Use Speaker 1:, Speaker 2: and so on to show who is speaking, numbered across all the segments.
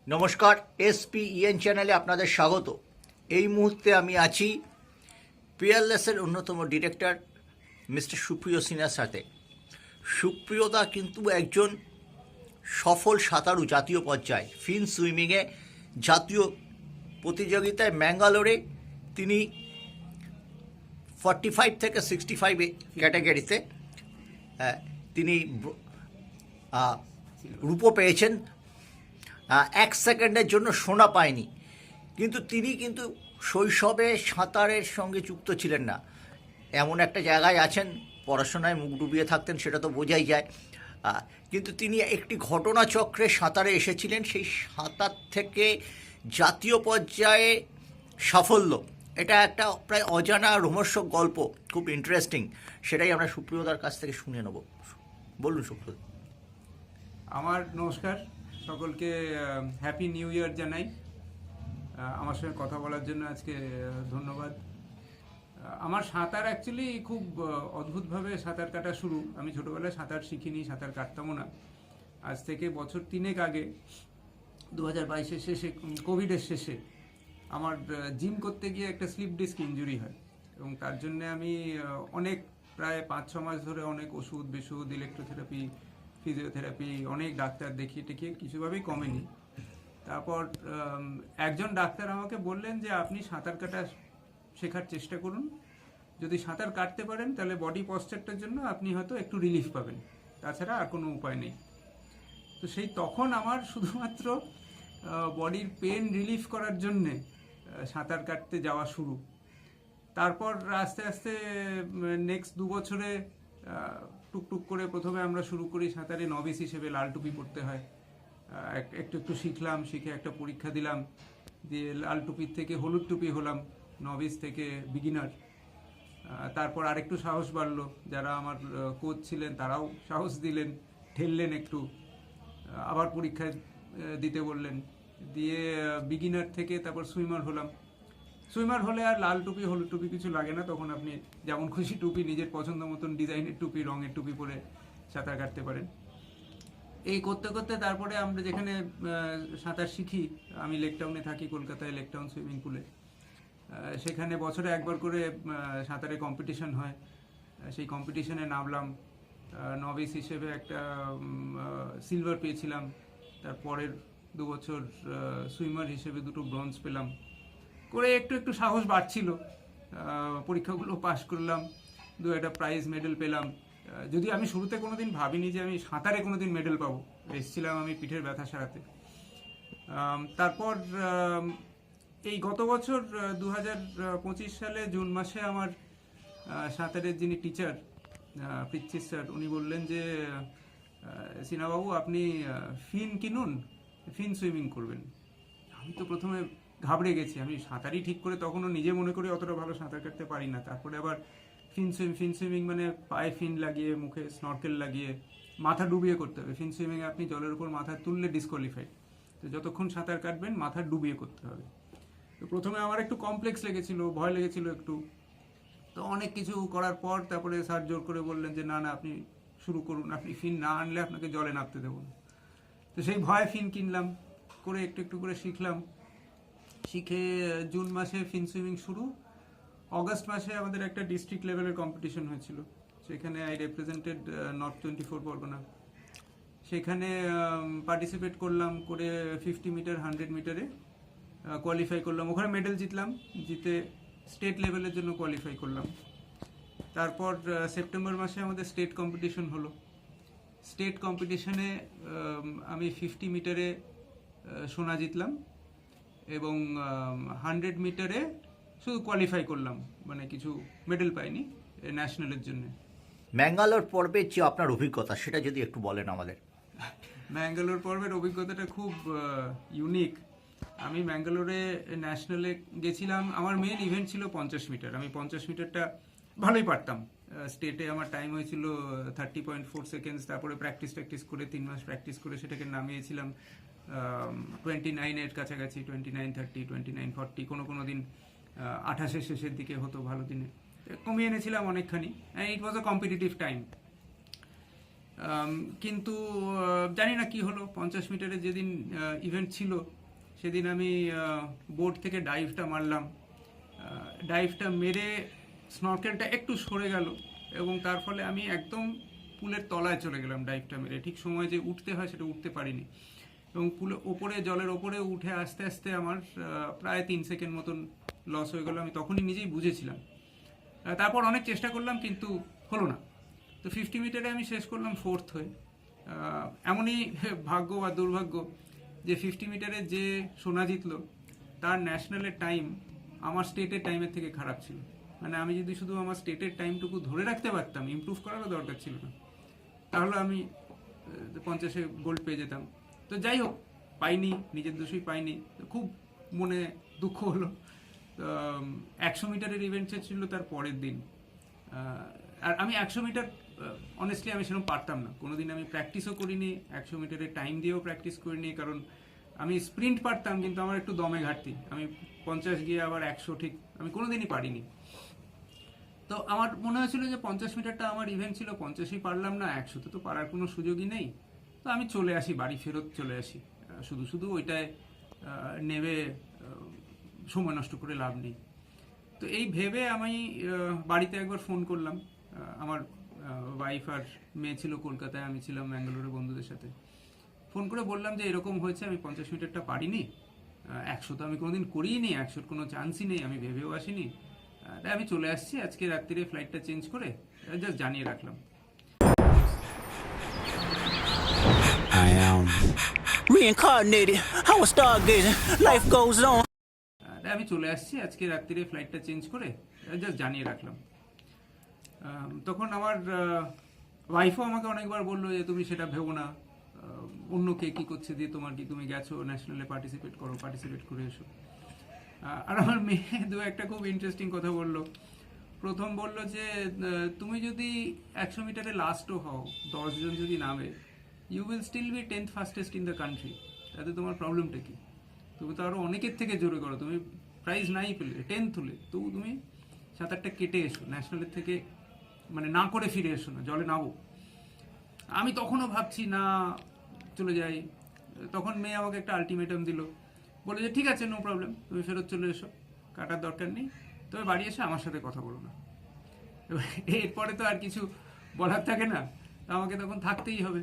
Speaker 1: নমস্কার, এসপিইএন চ্যানেলে আপনাদের স্বাগত। এই মুহূর্তে আমি আছি পিয়ারলেসের অন্যতম ডিরেক্টর মিস্টার সুপ্রিয় সিনহার সাথে। সুপ্রিয়দা কিন্তু একজন সফল সাঁতারু, জাতীয় পর্যায়ে ফিন সুইমিংয়ে জাতীয় প্রতিযোগিতায় ম্যাঙ্গালোরে তিনি 45 থেকে 65 ক্যাটাগরিতে তিনি রূপো পেয়েছেন। 1 সেকেন্ডের জন্য সোনা পায়নি, কিন্তু তিনি কিন্তু শৈশবে সাঁতারের সঙ্গে যুক্ত ছিলেন না। এমন একটা জায়গায় আছেন, পড়াশোনায় মুখ ডুবিয়ে থাকতেন, সেটা তো বোঝাই যায়। কিন্তু তিনি একটি ঘটনাচক্রে সাঁতারে এসেছিলেন, সেই সাঁতার থেকে জাতীয় পর্যায়ে সাফল্য। এটা একটা প্রায় অজানা রোমহর্ষক গল্প, খুব ইন্টারেস্টিং। সেটাই আমরা সুপ্রিয়দার কাছ থেকে শুনে নেব। বলুন সুপ্রিয়।
Speaker 2: আমার নমস্কার, সকলকে হ্যাপি নিউ ইয়ার জানাই। আমার সঙ্গে কথা বলার জন্য আজকে ধন্যবাদ। আমার সাঁতার অ্যাকচুয়ালি খুব অদ্ভুতভাবে সাঁতার কাটা শুরু। আমি ছোটোবেলায় সাঁতার শিখিনি, সাঁতার কাটতামও না। আজ থেকে বছর 3 আগে 2022-এর শেষে, কোভিডের শেষে আমার জিম করতে গিয়ে একটা স্লিপ ডিস্ক ইনজুরি হয়, এবং তার জন্যে আমি অনেক প্রায় 5-6 মাস ধরে অনেক ওষুধ বেষুধ, ইলেকট্রোথেরাপি, ফিজিওথেরাপি, অনেক ডাক্তার দেখিয়ে টেকিয়ে কিছুভাবেই কমেনি। তারপর একজন ডাক্তার আমাকে বললেন যে আপনি সাঁতার কাটা শেখার চেষ্টা করুন, যদি সাঁতার কাটতে পারেন তাহলে বডি পশ্চারটার জন্য আপনি হয়তো একটু রিলিফ পাবেন, তাছাড়া আর কোনো উপায় নেই। তো সেই তখন আমার শুধুমাত্র বডির পেন রিলিফ করার জন্যে সাঁতার কাটতে যাওয়া শুরু। তারপর আস্তে আস্তে নেক্সট 2 বছরে টুকটুক করে প্রথমে আমরা শুরু করি সাঁতারে নভিস হিসেবে, লাল টুপি পড়তে হয়। একটু একটু শিখলাম, শিখে একটা পরীক্ষা দিলাম, দিয়ে লাল টুপির থেকে হলুদ টুপি হলাম, নভিস থেকে বিগিনার। তারপর আরেকটু সাহস বাড়লো, যারা আমার কোচ ছিলেন তারাও সাহস দিলেন, ঠেললেন একটু, আবার পরীক্ষা দিতে বললেন। দিয়ে বিগিনার থেকে তারপর সুইমার হলাম। সুইমার হলে আর লাল টুপি হলুদ টুপি কিছু লাগে না, তখন আপনি যেমন খুশি টুপি, নিজের পছন্দ মতন ডিজাইনের টুপি, রঙের টুপি পরে সাঁতার কাটতে পারেন। এই করতে করতে তারপরে আমরা যেখানে সাঁতার শিখি, আমি লেকটাউনে থাকি, কলকাতায় লেকটাউন সুইমিং পুলে, সেখানে বছরে একবার করে সাঁতারে কম্পিটিশন হয়। সেই কম্পিটিশনে নামলাম, নভিস হিসেবে একটা সিলভার পেয়েছিলাম। তারপরের 2 বছর সুইমার হিসেবে 2টো ব্রোঞ্জ পেলাম। করে একটু একটু সাহস বাড়ছিল, পরীক্ষাগুলো পাশ করলাম, 2-একটা প্রাইজ মেডেল পেলাম। যদি আমি শুরুতে কোনোদিন ভাবিনি যে আমি সাঁতারে কোনোদিন মেডেল পাবো, এসেছিলাম আমি পিঠের ব্যথা সারাতে। তারপর এই গত বছর 2025 সালে জুন মাসে আমার সাঁতারের যিনি টিচার, পৃথ্বীশ স্যার, উনি বললেন যে সিনহাবাবু আপনি ফিন কিনুন, ফিন সুইমিং করবেন। আমি তো প্রথমে ঘাবড়ে গেছি, আমি সাঁতারই ঠিক করে তখনও নিজে মনে করি অতটা ভালো সাঁতার কাটতে পারি না। তারপরে আবার ফিন সুইমিং মানে পায়ে ফিন লাগিয়ে, মুখে স্নরকেল লাগিয়ে, মাথা ডুবিয়ে করতে হবে। ফিন সুইমিংয়ে আপনি জলের উপর মাথা তুললে ডিসকোয়ালিফাইড, তো যতক্ষণ সাঁতার কাটবেন মাথা ডুবিয়ে করতে হবে। তো প্রথমে আমার একটু কমপ্লেক্স লেগেছিল, ভয় লেগেছিল একটু। তো অনেক কিছু করার পর তারপরে স্যার জোর করে বললেন যে না না, আপনি শুরু করুন, আপনি ফিন না আনলে আপনাকে জলে নামতে দেবো না। তো সেই ভয়ে ফিন কিনলাম, করে একটু একটু করে শিখলাম। শিখে জুন মাসে ফিন সুইমিং শুরু। অগাস্ট মাসে আমাদের একটা ডিস্ট্রিক্ট লেভেলের কম্পিটিশন হয়েছিল, সেখানে আই রিপ্রেজেন্টেড নর্থ 24 পরগনা। সেখানে পার্টিসিপেট করলাম, করে 50 মিটার 100 মিটারে কোয়ালিফাই করলাম। ওখানে মেডেল জিতলাম, জিতে স্টেট লেভেলের জন্য কোয়ালিফাই করলাম। তারপর সেপ্টেম্বর মাসে আমাদের স্টেট কম্পিটিশন হলো। স্টেট কম্পিটিশনে আমি 50 মিটারে সোনা জিতলাম, এবং 100 মিটারে শুধু কোয়ালিফাই করলাম, মানে কিছু মেডেল পাইনি ন্যাশনালের জন্য।
Speaker 1: ম্যাঙ্গালোর পর্বের যে আপনার অভিজ্ঞতা, সেটা যদি একটু বলেন আমাদের।
Speaker 2: ম্যাঙ্গালোর পর্বের অভিজ্ঞতাটা খুব ইউনিক। আমি ম্যাঙ্গালোরে ন্যাশনালে গেছিলাম, আমার মেন ইভেন্ট ছিল 50 মিটার। আমি 50 মিটারটা ভালোই পারতাম। স্টেটে আমার টাইম হয়েছিল 30.4 সেকেন্ডস। তারপরে প্র্যাকটিস করে 3 মাস প্র্যাকটিস করে সেটাকে নামিয়েছিলাম 29-এর কাছাকাছি, 29:30, 29:40, কোনো দিন 28-এর শেষের দিকে হতো ভালো দিনে। কমিয়ে এনেছিলাম অনেকখানি। ইট ওয়াজ আ কম্পিটিটিভ টাইম। কিন্তু জানি না কি হলো, 50 মিটারের যেদিন ইভেন্ট ছিল সেদিন আমি বোর্ড থেকে ডাইভটা মারলাম। ডাইভটা মেরে স্নরকেলটা একটু সরে গেল এবং তার ফলে আমি একদম পুলের তলায় চলে গেলাম। ডাইভটা মেরে ঠিক সময় যে উঠতে হয় সেটা উঠতে পারিনি এবং পুলের ওপরে, জলের ওপরে উঠে আস্তে আস্তে আমার প্রায় 3 সেকেন্ড মতন লস হয়ে গেল। আমি তখনই নিজেই বুঝেছিলাম। তারপর অনেক চেষ্টা করলাম কিন্তু হলো না। তো 50 মিটারে আমি শেষ করলাম 4th হয়ে। এমনই ভাগ্য বা দুর্ভাগ্য যে 50 মিটারে যে সোনা জিতলো তার ন্যাশনালের টাইম আমার স্টেটের টাইমের থেকে খারাপ ছিল। মানে আমি যদি শুধু আমার স্টেটের টাইমটুকু ধরে রাখতে পারতাম, ইমপ্রুভ করারও দরকার ছিল না, তাহলে আমি 50-এ গোল্ড পেয়ে যেতাম। তো যাই হোক, পাইনি, নিজের দোষই পাইনি। তো খুব মনে দুঃখ হলো। 100 মিটারের ইভেন্ট ছিল তার পরের দিন। আর আমি 100 মিটার অনেস্টলি আমি সেরকম পারতাম না, কোনোদিন আমি প্র্যাকটিসও করিনি, 100 মিটারের টাইম দিয়েও প্র্যাকটিস করিনি, কারণ আমি স্প্রিন্ট পারতাম কিন্তু আমার একটু দমে ঘাটতি। আমি 50 গিয়ে আবার 100 ঠিক আমি কোনোদিনই পারিনি। তো আমার মনে হয়েছিল যে 50 মিটারটা আমার ইভেন্ট ছিল, 50ই পারলাম না, 100তে তো পারার কোনো সুযোগই নেই। তো আমি চলে আসি, বাড়ি ফেরত চলে আসি। শুধু শুধু ওইটায় নেবে সময় নষ্ট করে লাভ নেই। তো এই ভেবে আমি বাড়িতে একবার ফোন করলাম। আমার ওয়াইফ আর মেয়ে ছিল কলকাতায়, আমি ছিলাম ব্যাঙ্গালোরে বন্ধুদের সাথে। ফোন করে বললাম যে এরকম হয়েছে, আমি 50 মিটারটা পারিনি, 100 তো আমি কোনোদিন করিনি, 100-র কোনো চান্সই নেই, আমি ভেবেও আসিনি। তাই আমি চলে আসছি, আজকে রাত্রিরে ফ্লাইটটা চেঞ্জ করে জাস্ট জানিয়ে রাখলাম।
Speaker 3: I am reincarnated. I was stargazing. Life goes on.
Speaker 2: তাই আমি চলে আসছি, আজকে রাত্রিরে ফ্লাইটটা চেঞ্জ করে জাস্ট জানিয়ে রাখলাম। তখন আমার ওয়াইফও আমাকে অনেকবার বললো যে তুমি সেটা ভেবো না, অন্য কে কী করছে দিয়ে তোমার কি, তুমি গেছো ন্যাশনালে পার্টিসিপেট করো, পার্টিসিপেট করে এসো। আর আমার মেয়ে দু একটা খুব ইন্টারেস্টিং কথা বললো। প্রথম বললো যে তুমি যদি 100 মিটারে লাস্টও হও, 10 জন যদি নামে, you will still be 10th fastest in the country. তাতে তোমার প্রবলেমটা কি? তুমি তো আরও অনেকের থেকে জোরে করো, তুমি প্রাইজ নাই পেলে, 10th হলে, তবু তুমি সাঁতারটা কেটে এসো, ন্যাশনালের থেকে মানে না করে ফিরে এসো না, জলে নামো। আমি তখনও ভাবছি না, চলে যাই। তখন মেয়ে আমাকে একটা আলটিমেটাম দিল, বলে যে ঠিক আছে, নো প্রবলেম, তুমি ফেরত চলে এসো, কাটার দরকার নেই, তবে বাড়ি এসে আমার সাথে কথা বলো না। এরপরে তো আর কিছু বলার থাকে না, আমাকে তখন থাকতেই হবে।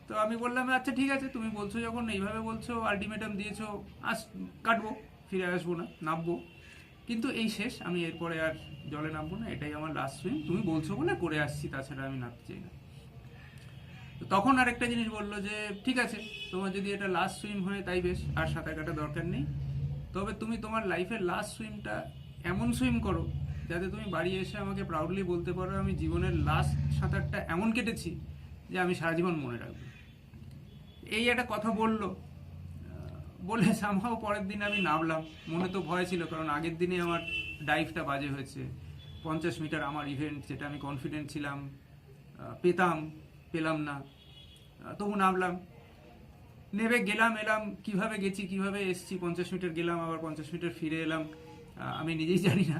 Speaker 2: তো আমি বললাম আচ্ছা ঠিক আছে, তুমি বলছো যখন, এইভাবে বলছো, আলটিমেটাম দিয়েছো, কাটবো, ফিরে আসবো না, নামবো, কিন্তু এই শেষ, আমি এরপরে আর জলে নামবো না, এটাই আমার লাস্ট সুইম, তুমি বলছো বলে করে আসছি, তাছাড়া আমি নামতে চাই না। তখন আরেকটা জিনিস বললো যে ঠিক আছে, তোমার যদি এটা লাস্ট সুইম হয় তাই বেশ, আর সাঁতার কাটা দরকার নেই, তবে তুমি তোমার লাইফের লাস্ট সুইমটা এমন সুইম করো যাতে তুমি বাড়ি এসে আমাকে প্রাউডলি বলতে পারো আমি জীবনের লাস্ট সাঁতারটা এমন কেটেছি যে আমি সারা জীবন মনে রাখবো। এই একটা কথা বললো, বলে সামহাও পরের দিন আমি নামলাম। মনে তো ভয় ছিল, কারণ আগের দিনে আমার ডাইভটা বাজে হয়েছে। 50 মিটার আমার ইভেন্ট, যেটা আমি কনফিডেন্ট ছিলাম পেলাম না, তবু নামলাম, নেমে গেলাম, এলাম, কিভাবে গেছি কিভাবে এসছি, 50 মিটার গেলাম, আবার 50 মিটার ফিরে এলাম, আমি নিজেই জানি না।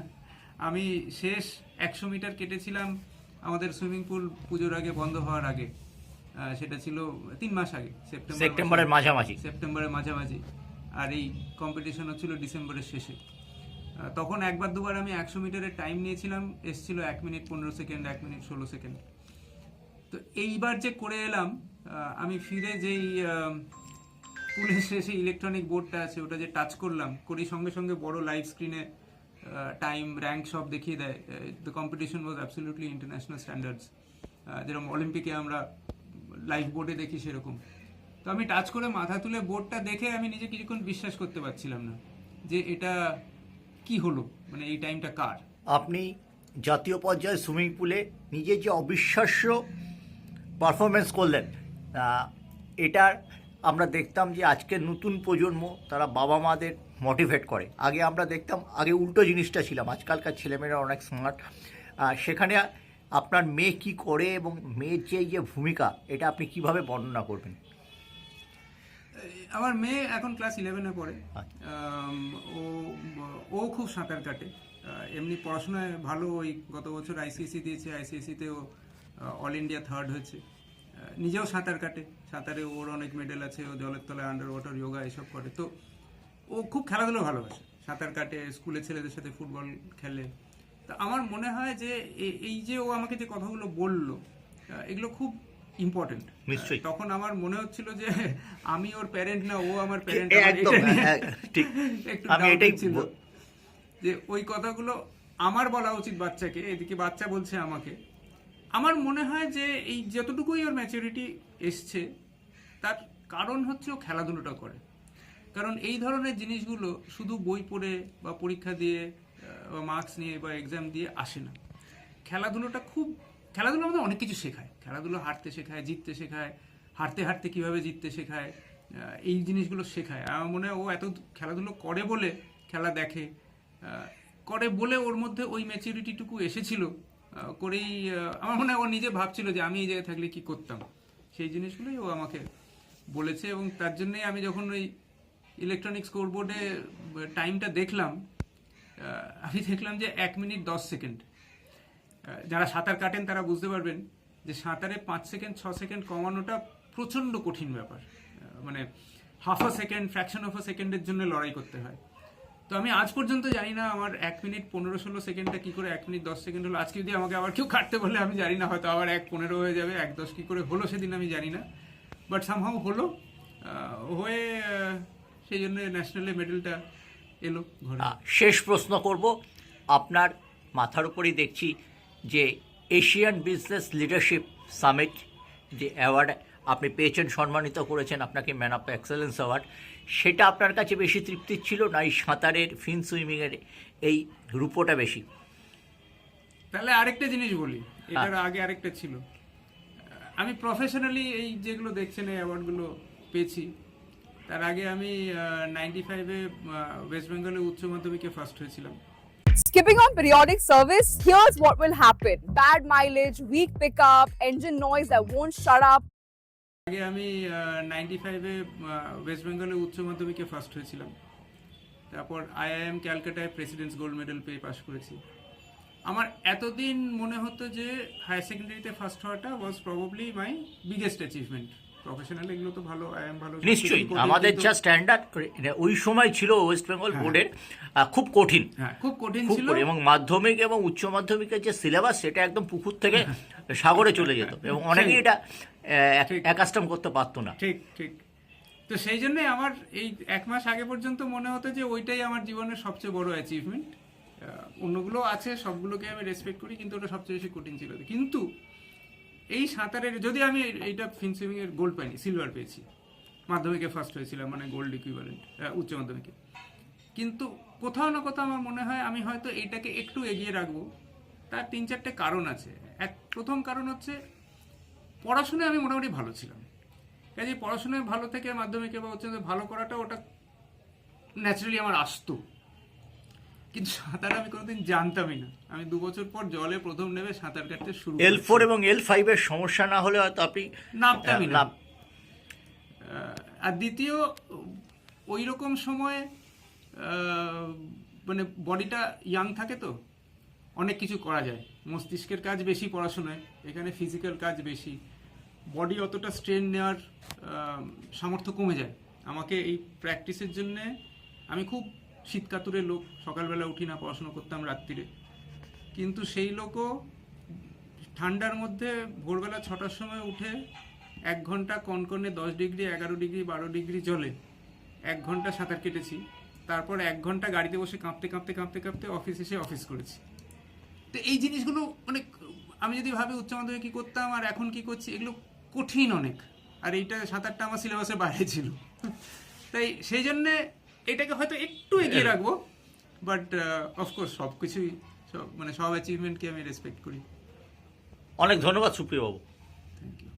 Speaker 2: আমি শেষ 100 মিটার কেটেছিলাম আমাদের সুইমিং পুল পুজোর আগে, বন্ধ হওয়ার আগে, সেটা ছিল 3 মাস আগে,
Speaker 1: সেপ্টেম্বরের মাঝামাঝি।
Speaker 2: আর এই কম্পিটিশন হচ্ছিল ডিসেম্বরের শেষে। তখন একবার দুবার আমি 100 মিটারের টাইম নিয়েছিলাম, এসছিল 1 মিনিট 15 সেকেন্ড, 1 মিনিট 16 সেকেন্ড। তো এইবার যে করে এলাম, আমি ফিরে যেই পুলের শেষে ইলেকট্রনিক বোর্ডটা আছে, ওটা যে টাচ করলাম, করি সঙ্গে সঙ্গে বড় লাইভ স্ক্রিনে টাইম, র্যাঙ্ক সব দেখিয়ে দেয়। The competition was absolutely international standards, যেরকম অলিম্পিকে আমরা লাইভ বোর্ডে দেখি সেরকম। তো আমি টাচ করে মাথা তুলে বোর্ডটা দেখে আমি নিজে কিছুক্ষণ বিশ্বাস করতে পারছিলাম না যে এটা কি হলো, মানে এই টাইমটা কার।
Speaker 1: আপনি জাতীয় পর্যায়ে সুইমিং পুলে নিজে যে অবিশ্বাস্য পারফরমেন্স করলেন, এটার আমরা দেখতাম যে আজকের নতুন প্রজন্ম তারা বাবা মাদের মোটিভেট করে। আগে আমরা দেখতাম, আগে উল্টো জিনিসটা ছিলাম, আজকালকার ছেলেমেয়েরা অনেক স্মার্ট। সেখানে আপনার মেয়ে কি করে এবং মেয়ের যে ভূমিকা, এটা আপনি কিভাবে বর্ণনা করবেন?
Speaker 2: আমার মেয়ে এখন ক্লাস 11-এ পড়ে। ও খুব সাঁতার কাটে, এমনি পড়াশোনায় ভালো। ওই গত বছর আইসিএসসি দিয়েছে, আইসিএসসিতেও অল ইন্ডিয়া 3rd হয়েছে। নিজেও সাঁতার কাটে, সাঁতারে ওর অনেক মেডেল আছে, ও জলের তলায় আন্ডার ওয়াটার যোগা এসব করে। তো ও খুব খেলাধুলো ভালোবাসে, সাঁতার কাটে, স্কুলে ছেলেদের সাথে ফুটবল খেলে। তা আমার মনে হয় যে এই যে ও আমাকে যে কথাগুলো বললো, এগুলো খুব ইম্পর্টেন্ট।
Speaker 1: নিশ্চয়ই।
Speaker 2: তখন আমার মনে হচ্ছিল যে আমি ওর প্যারেন্ট না, ও আমার প্যারেন্ট।
Speaker 1: একদম ঠিক,
Speaker 2: একটু
Speaker 1: আমি
Speaker 2: doubt
Speaker 1: এটাই
Speaker 2: ছিল যে ওই কথাগুলো আমার বলা উচিত বাচ্চাকে, এদিকে বাচ্চা বলছে আমাকে। আমার মনে হয় যে এই যতটুকুই ওর ম্যাচুরিটি এসছে তার কারণ হচ্ছে ও খেলাধুলোটা করে। কারণ এই ধরনের জিনিসগুলো শুধু বই পড়ে বা পরীক্ষা দিয়ে বা মার্কস নিয়ে বা এক্সাম দিয়ে আসে না। খেলাধুলো আমাদের অনেক কিছু শেখায়। খেলাধুলো হারতে শেখায়, জিততে শেখায়, হারতে হারতে কীভাবে জিততে শেখায়, এই জিনিসগুলো শেখায়। আমার মনে হয় ও এত খেলাধুলো করে বলে, খেলা দেখে করে বলে ওর মধ্যে ওই ম্যাচুরিটিটুকু এসেছিল করেই। আমার মনে হয় ও নিজে ভাবছিল যে আমি এই জায়গায় থাকলে কি করতাম, সেই জিনিসগুলোই ও আমাকে বলেছে। এবং তার জন্যই আমি যখন ওই ইলেকট্রনিক স্কোরবোর্ডে টাইমটা দেখলাম, আমি দেখলাম যে 1 মিনিট 10 সেকেন্ড। যারা সাঁতার কাটেন তারা বুঝতে পারবেন যে সাঁতারে 5 সেকেন্ড 6 সেকেন্ড কমানোটা প্রচণ্ড কঠিন ব্যাপার। মানে half a second, fraction of a সেকেন্ডের জন্য লড়াই করতে হয়। তো আমি আজ পর্যন্ত জানি না আমার 1 মিনিট 15-16 সেকেন্ডটা কী করে 1 মিনিট 10 সেকেন্ড হলো। আজকে যদি আমাকে আবার কেউ কাটতে বলে আমি জানি না, হয়তো আবার 1:15 হয়ে যাবে, 1:10 কী করে হলো সেদিন আমি জানি না। বাট সামহাও হলো, হয়ে সেই জন্য ন্যাশনালে মেডেলটা এলো ঘরে।
Speaker 1: শেষ প্রশ্ন করব, আপনার মাথার উপরেই দেখছি যে এশিয়ান বিজনেস লিডারশিপ সামিট যে অ্যাওয়ার্ড আপনি পেয়েছেন, সম্মানিত করেছেন আপনাকে ম্যান অফ এক্সেলেন্স অ্যাওয়ার্ড, সেটা আপনার কাছে বেশি তৃপ্তির ছিল না এই সাঁতারের, ফিন সুইমিংয়ের এই রূপটা বেশি?
Speaker 2: তাহলে আরেকটা জিনিস বলি, এটার আগে আরেকটা ছিল। আমি প্রফেশনালি এই যেগুলো দেখছেন এই অ্যাওয়ার্ডগুলো পেয়েছি। তার আগে আমি 95-এ ওয়েস্ট বেঙ্গলে উচ্চ মাধ্যমিকে ফার্স্ট হয়েছিলাম।
Speaker 4: Skipping on periodic service, here's what will happen. Bad mileage, weak pickup, engine noise that won't shut up.
Speaker 2: আগে আমি 95-এ ওয়েস্ট বেঙ্গলে উচ্চ মাধ্যমিকে ফার্স্ট হয়েছিলাম। তারপর IIM ক্যালকাটায় প্রেসিডেন্টস গোল্ড মেডেল পেয়ে পাশ করেছি। আমার এতদিন মনে হতো যে হায়ার সেকেন্ডারিতে ফার্স্ট হওয়াটা ওয়াজ probably my biggest achievement. Professional এগুলো তো ভালো, IIM ভালো,
Speaker 1: নিশ্চয়ই আমাদের যা স্ট্যান্ডার্ড ওই সময় ছিল ওয়েস্ট বেঙ্গল বোর্ডের খুব কঠিন,
Speaker 2: খুব কঠিন ছিল।
Speaker 1: এবং মাধ্যমিক এবং উচ্চ মাধ্যমিকের যে সিলেবাস সেটা একদম পুকুর থেকে সাগরে চলে যেত, এবং অনেকেই এটা অ্যাকাস্টম করতে পারতো না।
Speaker 2: ঠিক ঠিক। তো সেই জন্যই আমার এই 1 মাস আগে পর্যন্ত মনে হতো যে ওইটাই আমার জীবনের সবচেয়ে বড় অ্যাচিভমেন্ট। অন্যগুলো আছে, সবগুলোকে আমি রেসপেক্ট করি, কিন্তু ওটা সবচেয়ে বেশি কঠিন ছিল। কিন্তু এই সাঁতারের, যদি আমি এইটা ফিন সুইমিংয়ের গোল্ড পাইনি, সিলভার পেয়েছি, মাধ্যমিকে ফার্স্ট হয়েছিলাম, মানে গোল্ড ইকুইভ্যালেন্ট উচ্চ মাধ্যমিকে। কিন্তু কোথাও না কোথাও আমার মনে হয় আমি হয়তো এইটাকে একটু এগিয়ে রাখবো। তার 3-4টে কারণ আছে। প্রথম কারণ হচ্ছে পড়াশোনায় আমি মোটামুটি ভালো ছিলাম। কাজে পড়াশোনায় ভালো থেকে মাধ্যমিকে বা উচ্চ মাধ্যমিকে ভালো করাটা ওটা ন্যাচারালি আমার আসতো। কিন্তু সাঁতার আমি কোনোদিন জানতামই না। আমি 2 বছর পর জলে প্রথম নেমে সাঁতার কাটতে শুরু করি।
Speaker 1: L4 এবং L5 এর সমস্যা না হলে হয়তো আপনি
Speaker 2: নামতামই না। আর দ্বিতীয়, ওই রকম সময় মানে বডিটা ইয়াং থাকে, তো অনেক কিছু করা যায়, মস্তিষ্কের কাজ বেশি পড়াশোনায়, এখানে ফিজিক্যাল কাজ বেশি, বডি অতটা স্ট্রেন নেওয়ার সামর্থ্য কমে যায়। আমাকে এই প্র্যাকটিসের জন্যে, আমি খুব শীতকাতুরে লোক, সকালবেলা উঠি না, পড়াশোনা করতাম রাত্রিরে। কিন্তু সেই লোকও ঠান্ডার মধ্যে ভোরবেলা 6টার সময় উঠে 1 ঘন্টা কনকনে 10 ডিগ্রি, 11 ডিগ্রি, 12 ডিগ্রি জলে 1 ঘন্টা সাঁতার কেটেছি। তারপর 1 ঘন্টা গাড়িতে বসে কাঁপতে কাঁপতে কাঁপতে কাঁপতে অফিস এসে অফিস করেছি। তো এই জিনিসগুলো অনেক, আমি যদি ভাবি উচ্চ মাধ্যমিকে কী করতাম আর এখন কি করছি, এগুলো কঠিন অনেক। আর এইটা সাঁতারটা আমার সিলেবাসের বাইরে ছিল, তাই সেই জন্যে এটাকে হয়তো একটু এগিয়ে রাখবো। বাট অফকোর্স সব কিছুই, সব অ্যাচিভমেন্টকে আমি রেসপেক্ট করি।
Speaker 1: অনেক ধন্যবাদ সুপ্রিয় বাবু।
Speaker 2: Thank you.